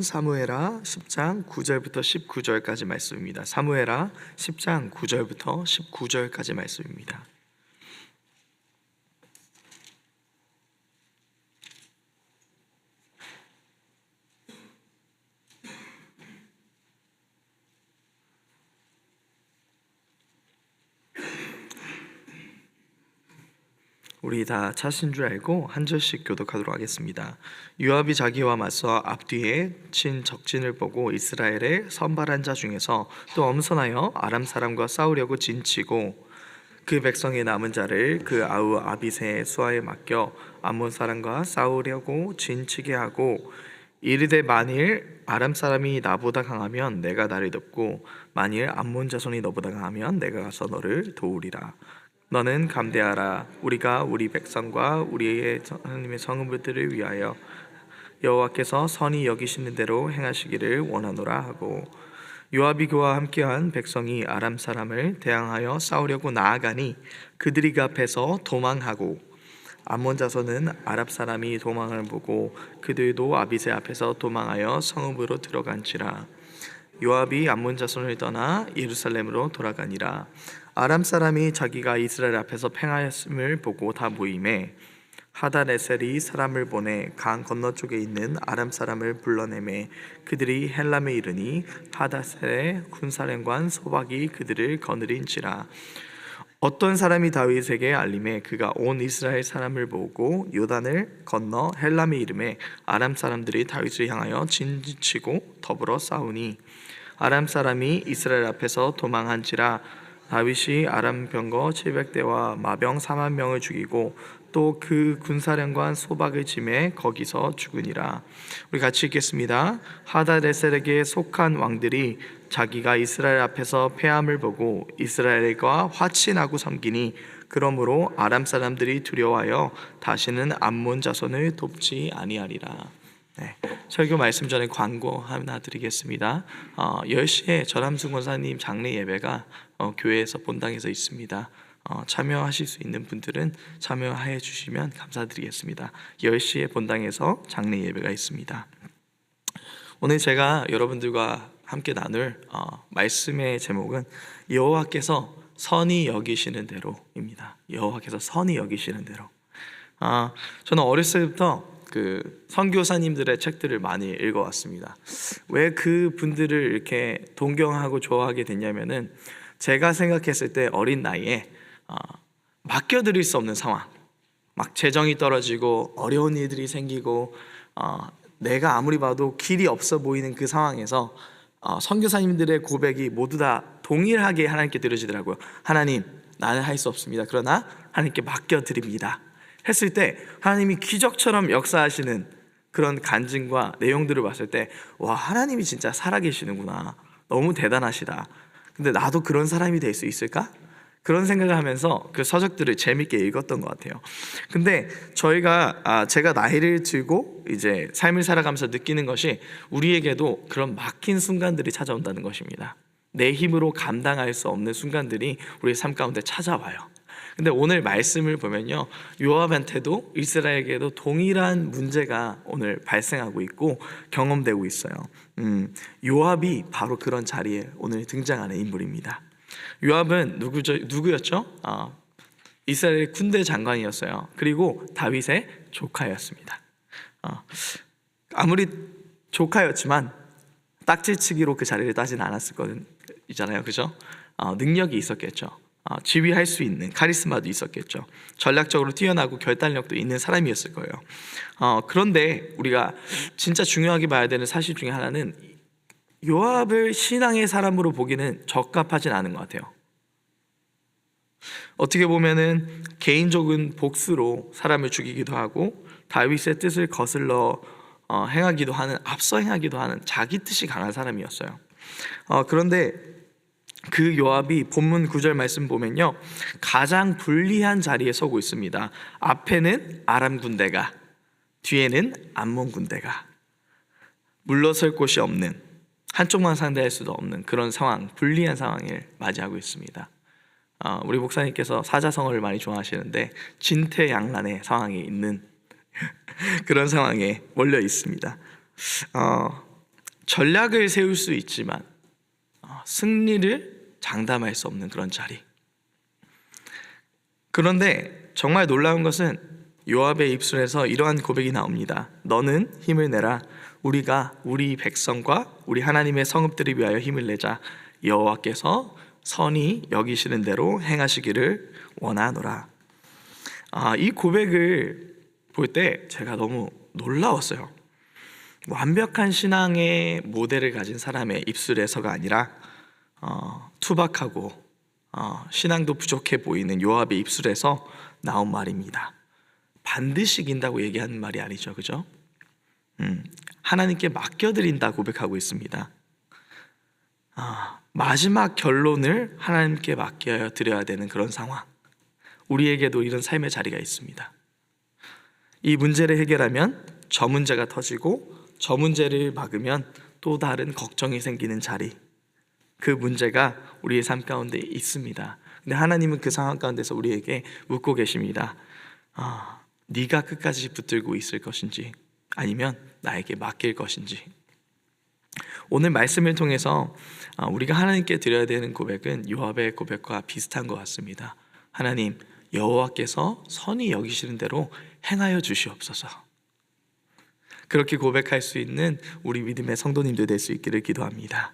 사무엘하 10장 9절부터 19절까지 말씀입니다. 사무엘하 10장 9절부터 19절까지 말씀입니다. 우리 다 찾으신 줄 알고 한 절씩 교독하도록 하겠습니다. 요압이 자기와 맞서 앞뒤에 친 적진을 보고 이스라엘의 선발한 자 중에서 또 엄선하여 아람 사람과 싸우려고 진치고 그 백성의 남은 자를 그 아우 아비새의 수하에 맡겨 암몬 사람과 싸우려고 진치게 하고 이르되 만일 아람 사람이 나보다 강하면 내가 나를 돕고 만일 암몬 자손이 너보다 강하면 내가 가서 너를 도우리라. 너는 감대하라. 우리가 우리 백성과 우리의 하나님의 성읍들을 위하여 여호와께서 선히 여기시는 대로 행하시기를 원하노라 하고 요압이 그와 함께한 백성이 아람 사람을 대항하여 싸우려고 나아가니 그들이 그 앞에서 도망하고 암몬 자손은 아람 사람이 도망을 보고 그들도 아비새 앞에서 도망하여 성읍으로 들어간지라. 요압이 암몬 자손을 떠나 예루살렘으로 돌아가니라. 아람 사람이 자기가 이스라엘 앞에서 팽하였음을 보고 다 모임에 하다네셀이 사람을 보내 강 건너쪽에 있는 아람 사람을 불러내매 그들이 헬람에 이르니 하다셀의 군사령관 소박이 그들을 거느린지라. 어떤 사람이 다윗에게 알림에 그가 온 이스라엘 사람을 보고 요단을 건너 헬람에 이르매 아람 사람들이 다윗을 향하여 진치고 더불어 싸우니 아람 사람이 이스라엘 앞에서 도망한지라. 다윗이 아람 병거 700대와 마병 4만 명을 죽이고 또 그 군사령관 소박을 침해 거기서 죽으니라. 우리 같이 읽겠습니다. 하다데셀에게 속한 왕들이 자기가 이스라엘 앞에서 패함을 보고 이스라엘과 화친하고 섬기니 그러므로 아람 사람들이 두려워하여 다시는 암몬 자손을 돕지 아니하리라. 네, 설교 말씀 전에 광고 하나 드리겠습니다. 10시에 전함수 권사님 장례 예배가 교회에서 본당에서 있습니다. 참여하실 수 있는 분들은 참여해 주시면 감사드리겠습니다. 10시에 본당에서 장례 예배가 있습니다. 오늘 제가 여러분들과 함께 나눌 말씀의 제목은 여호와께서 선히 여기시는 대로입니다. 여호와께서 선히 여기시는 대로. 저는 어렸을 때부터 그 선교사님들의 책들을 많이 읽어왔습니다. 왜 그 분들을 이렇게 동경하고 좋아하게 됐냐면은 제가 생각했을 때 어린 나이에 맡겨드릴 수 없는 상황, 막 재정이 떨어지고 어려운 일들이 생기고 내가 아무리 봐도 길이 없어 보이는 그 상황에서 선교사님들의 고백이 모두 다 동일하게 하나님께 들으시더라고요. 하나님, 나는 할 수 없습니다. 그러나 하나님께 맡겨드립니다 했을 때 하나님이 기적처럼 역사하시는 그런 간증과 내용들을 봤을 때 와, 하나님이 진짜 살아계시는구나, 너무 대단하시다. 근데 나도 그런 사람이 될 수 있을까? 그런 생각을 하면서 그 서적들을 재밌게 읽었던 것 같아요. 근데 제가 나이를 들고 이제 삶을 살아가면서 느끼는 것이 우리에게도 그런 막힌 순간들이 찾아온다는 것입니다. 내 힘으로 감당할 수 없는 순간들이 우리의 삶 가운데 찾아와요. 근데 오늘 말씀을 보면요, 요압한테도 이스라엘에게도 동일한 문제가 오늘 발생하고 있고 경험되고 있어요. 요압이 바로 그런 자리에 오늘 등장하는 인물입니다. 요압은 누구였죠? 이스라엘 군대 장관이었어요. 그리고 다윗의 조카였습니다. 아무리 조카였지만 딱지치기로 그 자리를 따지는 않았을 거잖아요, 그죠? 능력이 있었겠죠. 지휘할 수 있는 카리스마도 있었겠죠. 전략적으로 뛰어나고 결단력도 있는 사람이었을 거예요. 그런데 우리가 진짜 중요하게 봐야 되는 사실 중에 하나는 요압을 신앙의 사람으로 보기는 적합하진 않은 것 같아요. 어떻게 보면은 개인적인 복수로 사람을 죽이기도 하고 다윗의 뜻을 거슬러 행하기도 하는, 앞서 행하기도 하는 자기 뜻이 강한 사람이었어요. 그런데 그 요압이 본문 9절 말씀 보면요, 가장 불리한 자리에 서고 있습니다. 앞에는 아람 군대가, 뒤에는 암몬 군대가, 물러설 곳이 없는, 한쪽만 상대할 수도 없는 그런 상황, 불리한 상황을 맞이하고 있습니다. 우리 목사님께서 사자성어를 많이 좋아하시는데 진퇴양난의 상황에 있는 그런 상황에 몰려 있습니다. 전략을 세울 수 있지만 승리를 장담할 수 없는 그런 자리. 그런데 정말 놀라운 것은 요압의 입술에서 이러한 고백이 나옵니다. 너는 힘을 내라. 우리가 우리 백성과 우리 하나님의 성읍들을 위하여 힘을 내자. 여호와께서 선히 여기시는 대로 행하시기를 원하노라. 이 고백을 볼 때 제가 너무 놀라웠어요. 완벽한 신앙의 모델을 가진 사람의 입술에서가 아니라 투박하고 신앙도 부족해 보이는 요압의 입술에서 나온 말입니다. 반드시 이긴다고 얘기하는 말이 아니죠, 그죠? 하나님께 맡겨드린다 고백하고 있습니다. 마지막 결론을 하나님께 맡겨드려야 되는 그런 상황. 우리에게도 이런 삶의 자리가 있습니다. 이 문제를 해결하면 저 문제가 터지고 저 문제를 막으면 또 다른 걱정이 생기는 자리. 그 문제가 우리의 삶 가운데 있습니다. 근데 하나님은 그 상황 가운데서 우리에게 묻고 계십니다. 네가 끝까지 붙들고 있을 것인지 아니면 나에게 맡길 것인지. 오늘 말씀을 통해서 우리가 하나님께 드려야 되는 고백은 요압의 고백과 비슷한 것 같습니다. 하나님, 여호와께서 선히 여기시는 대로 행하여 주시옵소서. 그렇게 고백할 수 있는 우리 믿음의 성도님들 될 수 있기를 기도합니다.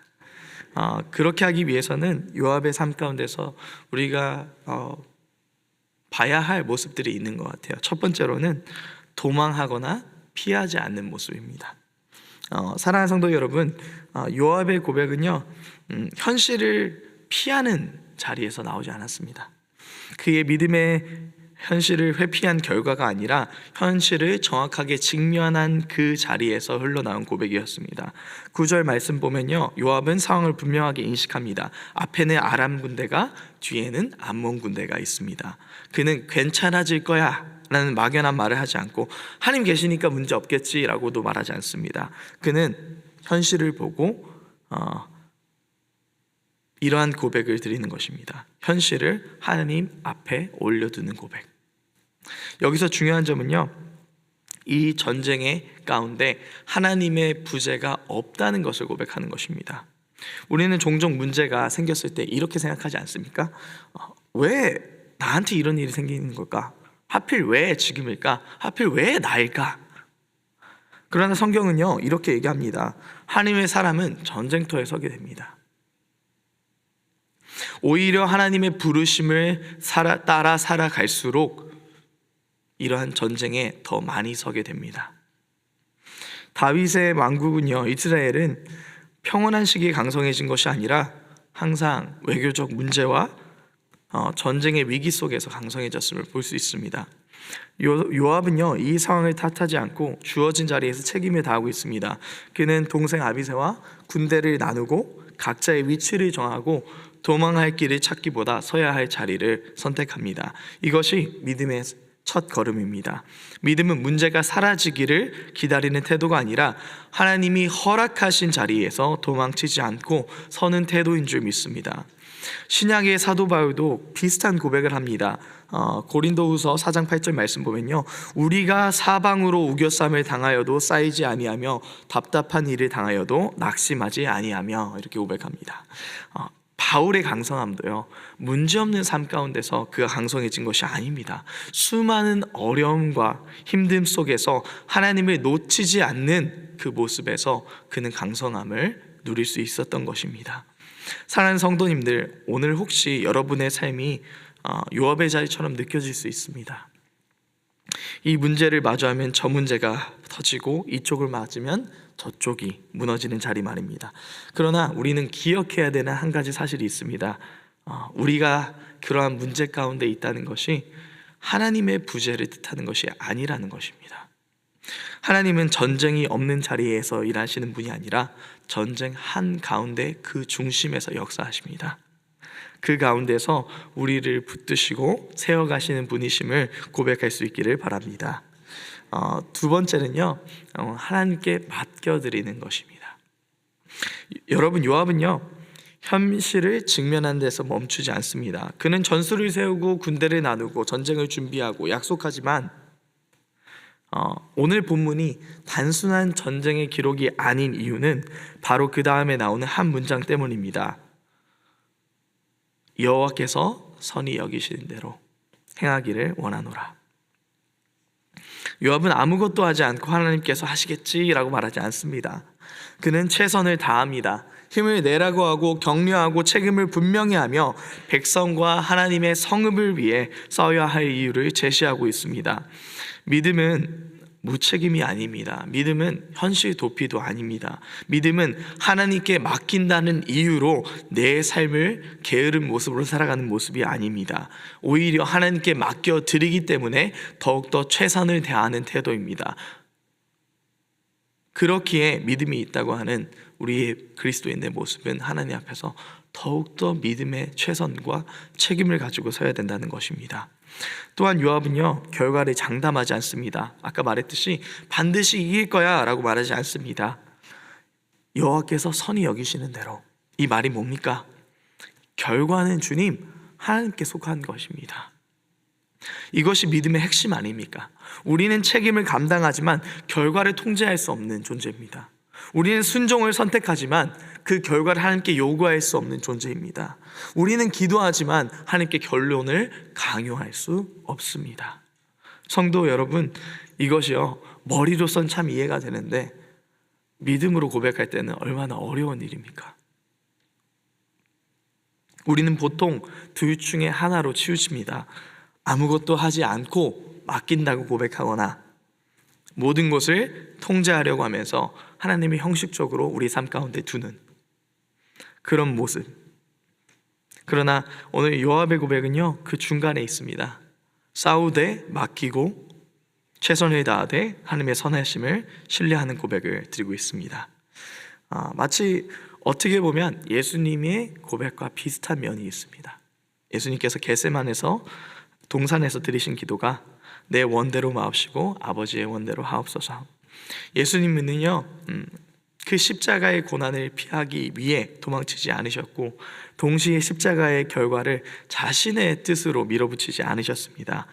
그렇게 하기 위해서는 요압의 삶 가운데서 우리가 봐야 할 모습들이 있는 것 같아요. 첫 번째로는 도망하거나 피하지 않는 모습입니다. 사랑하는 성도 여러분, 요압의 고백은요, 현실을 피하는 자리에서 나오지 않았습니다. 그의 믿음의 현실을 회피한 결과가 아니라 현실을 정확하게 직면한 그 자리에서 흘러나온 고백이었습니다. 9절 말씀 보면요, 요압은 상황을 분명하게 인식합니다. 앞에는 아람 군대가, 뒤에는 암몬 군대가 있습니다. 그는 괜찮아질 거야 라는 막연한 말을 하지 않고 하나님 계시니까 문제 없겠지라고도 말하지 않습니다. 그는 현실을 보고 이러한 고백을 드리는 것입니다. 현실을 하나님 앞에 올려두는 고백. 여기서 중요한 점은요, 이 전쟁의 가운데 하나님의 부재가 없다는 것을 고백하는 것입니다. 우리는 종종 문제가 생겼을 때 이렇게 생각하지 않습니까? 왜 나한테 이런 일이 생기는 걸까? 하필 왜 지금일까? 하필 왜 나일까? 그러나 성경은요, 이렇게 얘기합니다. 하나님의 사람은 전쟁터에 서게 됩니다. 오히려 하나님의 부르심을 따라 살아갈수록 이러한 전쟁에 더 많이 서게 됩니다. 다윗의 왕국은요, 이스라엘은 평온한 시기에 강성해진 것이 아니라 항상 외교적 문제와 전쟁의 위기 속에서 강성해졌음을 볼 수 있습니다. 요압은요, 이 상황을 탓하지 않고 주어진 자리에서 책임을 다하고 있습니다. 그는 동생 아비새와 군대를 나누고 각자의 위치를 정하고 도망할 길을 찾기보다 서야 할 자리를 선택합니다. 이것이 믿음의 첫 걸음입니다. 믿음은 문제가 사라지기를 기다리는 태도가 아니라 하나님이 허락하신 자리에서 도망치지 않고 서는 태도인 줄 믿습니다. 신약의 사도 바울도 비슷한 고백을 합니다. 고린도후서 4장 8절 말씀 보면요, 우리가 사방으로 우겨쌈을 당하여도 쌓이지 아니하며 답답한 일을 당하여도 낙심하지 아니하며, 이렇게 고백합니다. 바울의 강성함도요, 문제없는 삶 가운데서 그가 강성해진 것이 아닙니다. 수많은 어려움과 힘듦 속에서 하나님을 놓치지 않는 그 모습에서 그는 강성함을 누릴 수 있었던 것입니다. 사랑하는 성도님들, 오늘 혹시 여러분의 삶이 요압의 자리처럼 느껴질 수 있습니다. 이 문제를 마주하면 저 문제가 터지고 이쪽을 맞으면 저쪽이 무너지는 자리 말입니다. 그러나 우리는 기억해야 되는 한 가지 사실이 있습니다. 우리가 그러한 문제 가운데 있다는 것이 하나님의 부재를 뜻하는 것이 아니라는 것입니다. 하나님은 전쟁이 없는 자리에서 일하시는 분이 아니라 전쟁 한가운데 그 중심에서 역사하십니다. 그 가운데서 우리를 붙드시고 세워가시는 분이심을 고백할 수 있기를 바랍니다. 두 번째는요, 하나님께 맡겨드리는 것입니다. 여러분, 요압은요, 현실을 직면한 데서 멈추지 않습니다. 그는 전술을 세우고 군대를 나누고 전쟁을 준비하고 약속하지만 오늘 본문이 단순한 전쟁의 기록이 아닌 이유는 바로 그 다음에 나오는 한 문장 때문입니다. 여호와께서 선히 여기시는 대로 행하기를 원하노라. 요압은 아무것도 하지 않고 하나님께서 하시겠지라고 말하지 않습니다. 그는 최선을 다합니다. 힘을 내라고 하고 격려하고 책임을 분명히 하며 백성과 하나님의 성읍을 위해 써야 할 이유를 제시하고 있습니다. 믿음은 무책임이 아닙니다. 믿음은 현실 도피도 아닙니다. 믿음은 하나님께 맡긴다는 이유로 내 삶을 게으른 모습으로 살아가는 모습이 아닙니다. 오히려 하나님께 맡겨드리기 때문에 더욱더 최선을 다하는 태도입니다. 그렇기에 믿음이 있다고 하는 우리의 그리스도인의 모습은 하나님 앞에서 더욱더 믿음의 최선과 책임을 가지고 서야 된다는 것입니다. 또한 요압은요, 결과를 장담하지 않습니다. 아까 말했듯이 반드시 이길 거야 라고 말하지 않습니다. 여호와께서 선히 여기시는 대로. 이 말이 뭡니까? 결과는 주님 하나님께 속한 것입니다. 이것이 믿음의 핵심 아닙니까? 우리는 책임을 감당하지만 결과를 통제할 수 없는 존재입니다. 우리는 순종을 선택하지만 그 결과를 하나님께 요구할 수 없는 존재입니다. 우리는 기도하지만 하나님께 결론을 강요할 수 없습니다. 성도 여러분, 이것이요, 머리로선 참 이해가 되는데 믿음으로 고백할 때는 얼마나 어려운 일입니까? 우리는 보통 둘 중에 하나로 치우칩니다. 아무것도 하지 않고 맡긴다고 고백하거나 모든 것을 통제하려고 하면서 하나님이 형식적으로 우리 삶 가운데 두는 그런 모습. 그러나 오늘 요압의 고백은요, 그 중간에 있습니다. 싸우되 맡기고 최선을 다하되 하나님의 선하심을 신뢰하는 고백을 드리고 있습니다. 마치 어떻게 보면 예수님의 고백과 비슷한 면이 있습니다. 예수님께서 겟세마네에서 동산에서 드리신 기도가 내 원대로 마옵시고 아버지의 원대로 하옵소서. 예수님은요, 그 십자가의 고난을 피하기 위해 도망치지 않으셨고 동시에 십자가의 결과를 자신의 뜻으로 밀어붙이지 않으셨습니다.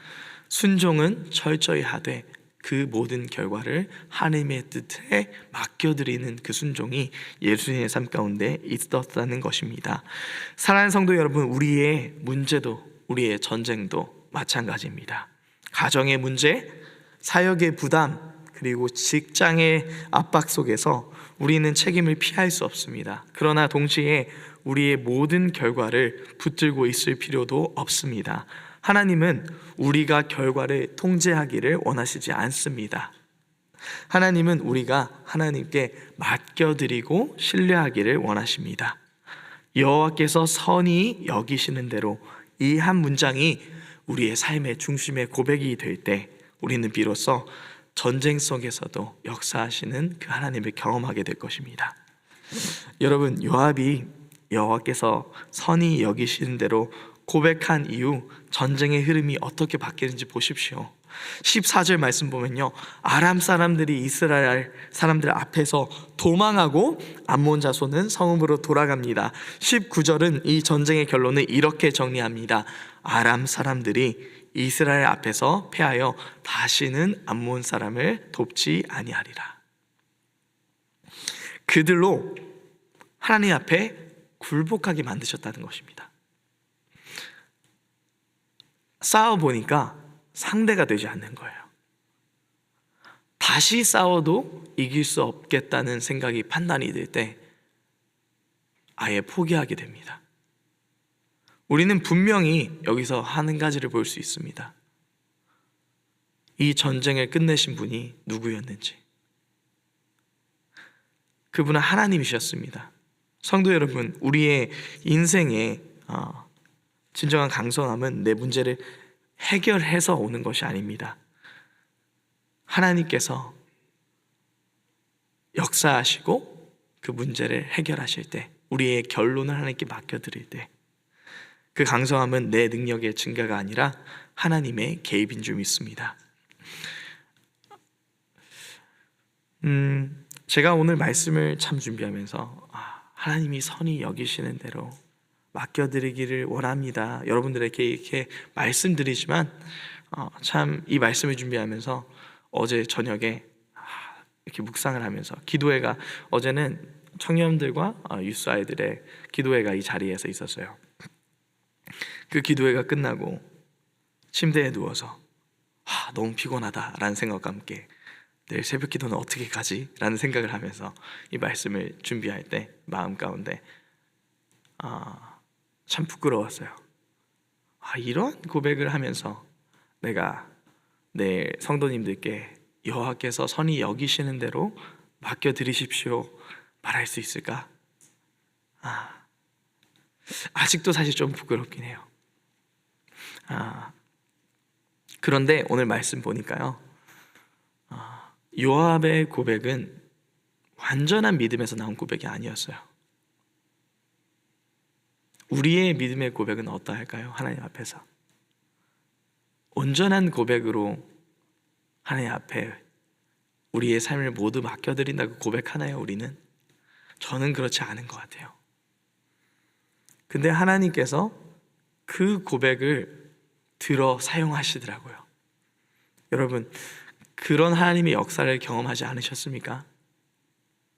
순종은 철저히 하되 그 모든 결과를 하나님의 뜻에 맡겨드리는 그 순종이 예수님의 삶 가운데 있었다는 것입니다. 사랑하는 성도 여러분, 우리의 문제도 우리의 전쟁도 마찬가지입니다. 가정의 문제, 사역의 부담, 그리고 직장의 압박 속에서 우리는 책임을 피할 수 없습니다. 그러나 동시에 우리의 모든 결과를 붙들고 있을 필요도 없습니다. 하나님은 우리가 결과를 통제하기를 원하시지 않습니다. 하나님은 우리가 하나님께 맡겨드리고 신뢰하기를 원하십니다. 여호와께서 선히 여기시는 대로, 이 한 문장이 우리의 삶의 중심의 고백이 될 때 우리는 비로소 전쟁 속에서도 역사하시는 그 하나님을 경험하게 될 것입니다. 여러분, 요압이 여호와께서 선히 여기시는 대로 고백한 이후 전쟁의 흐름이 어떻게 바뀌는지 보십시오. 14절 말씀 보면요, 아람 사람들이 이스라엘 사람들 앞에서 도망하고 암몬 자손은 성읍으로 돌아갑니다. 19절은 이 전쟁의 결론을 이렇게 정리합니다. 아람 사람들이 이스라엘 앞에서 패하여 다시는 암몬 사람을 돕지 아니하리라. 그들로 하나님 앞에 굴복하게 만드셨다는 것입니다. 싸워보니까 상대가 되지 않는 거예요. 다시 싸워도 이길 수 없겠다는 생각이 판단이 될 때 아예 포기하게 됩니다. 우리는 분명히 여기서 한 가지를 볼 수 있습니다. 이 전쟁을 끝내신 분이 누구였는지. 그분은 하나님이셨습니다. 성도 여러분, 우리의 인생의 진정한 강성함은 내 문제를 해결해서 오는 것이 아닙니다. 하나님께서 역사하시고 그 문제를 해결하실 때, 우리의 결론을 하나님께 맡겨드릴 때, 그 강성함은 내 능력의 증가가 아니라 하나님의 개입인 줄 믿습니다. 제가 오늘 말씀을 참 준비하면서 하나님이 선히 여기시는 대로 맡겨드리기를 원합니다. 여러분들에게 이렇게 말씀드리지만 참 이 말씀을 준비하면서 어제 저녁에 이렇게 묵상을 하면서 기도회가, 어제는 청년들과 유스 아이들의 기도회가 이 자리에서 있었어요. 그 기도회가 끝나고 침대에 누워서 너무 피곤하다라는 생각과 함께 내일 새벽 기도는 어떻게 가지? 라는 생각을 하면서 이 말씀을 준비할 때 마음 가운데 참 부끄러웠어요. 이런 고백을 하면서 내가 내 성도님들께 여호와께서 선히 여기시는 대로 맡겨드리십시오 말할 수 있을까? 아직도 사실 좀 부끄럽긴 해요. 그런데 오늘 말씀 보니까요, 요압의 고백은 완전한 믿음에서 나온 고백이 아니었어요. 우리의 믿음의 고백은 어떠할까요? 하나님 앞에서 온전한 고백으로 하나님 앞에 우리의 삶을 모두 맡겨드린다고 고백하나요? 우리는? 저는 그렇지 않은 것 같아요. 근데 하나님께서 그 고백을 들어 사용하시더라고요. 여러분, 그런 하나님의 역사를 경험하지 않으셨습니까?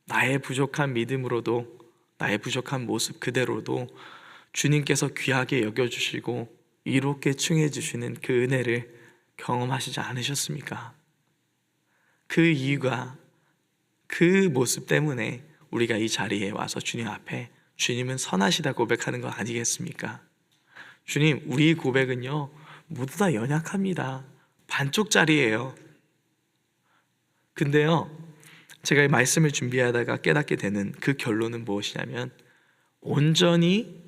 나의 부족한 믿음으로도, 나의 부족한 모습 그대로도 주님께서 귀하게 여겨주시고 이롭게 칭해주시는 그 은혜를 경험하시지 않으셨습니까? 그 이유가, 그 모습 때문에 우리가 이 자리에 와서 주님 앞에 주님은 선하시다 고백하는 거 아니겠습니까? 주님, 우리 고백은요 모두 다 연약합니다. 반쪽짜리예요. 근데요, 제가 이 말씀을 준비하다가 깨닫게 되는 그 결론은 무엇이냐면, 온전히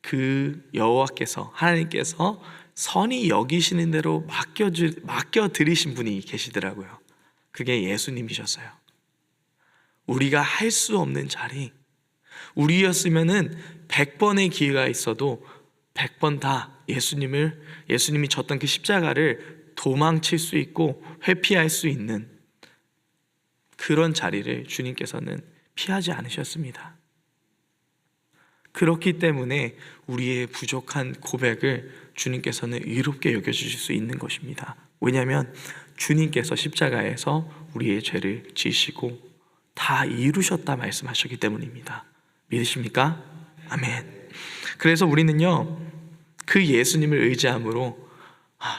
그 여호와께서, 하나님께서 선히 여기시는 대로 맡겨드리신 분이 계시더라고요. 그게 예수님이셨어요. 우리가 할 수 없는 자리, 우리였으면은 100번의 기회가 있어도 100번 다 예수님이 졌던 그 십자가를 도망칠 수 있고 회피할 수 있는 그런 자리를 주님께서는 피하지 않으셨습니다. 그렇기 때문에 우리의 부족한 고백을 주님께서는 의롭게 여겨주실 수 있는 것입니다. 왜냐하면 주님께서 십자가에서 우리의 죄를 지시고 다 이루셨다 말씀하셨기 때문입니다. 믿으십니까? 아멘. 그래서 우리는요, 그 예수님을 의지함으로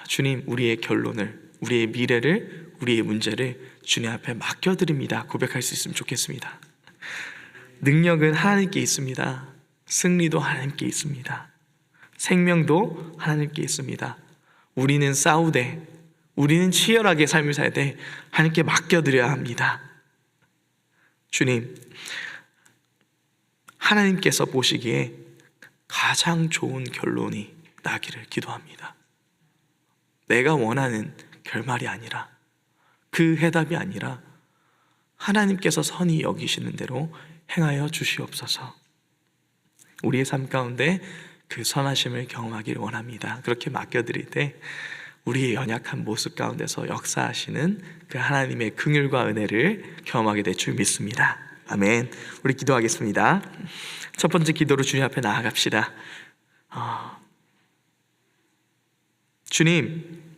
주님, 우리의 결론을, 우리의 미래를, 우리의 문제를 주님 앞에 맡겨드립니다 고백할 수 있으면 좋겠습니다. 능력은 하나님께 있습니다. 승리도 하나님께 있습니다. 생명도 하나님께 있습니다. 우리는 싸우되, 우리는 치열하게 삶을 살되 하나님께 맡겨드려야 합니다. 주님, 하나님께서 보시기에 가장 좋은 결론이 나기를 기도합니다. 내가 원하는 결말이 아니라, 그 해답이 아니라 하나님께서 선히 여기시는 대로 행하여 주시옵소서. 우리의 삶 가운데 그 선하심을 경험하길 원합니다. 그렇게 맡겨드릴 때 우리의 연약한 모습 가운데서 역사하시는 그 하나님의 긍휼과 은혜를 경험하게 될 줄 믿습니다. 아멘. 우리 기도하겠습니다. 첫 번째 기도로 주님 앞에 나아갑시다. 주님,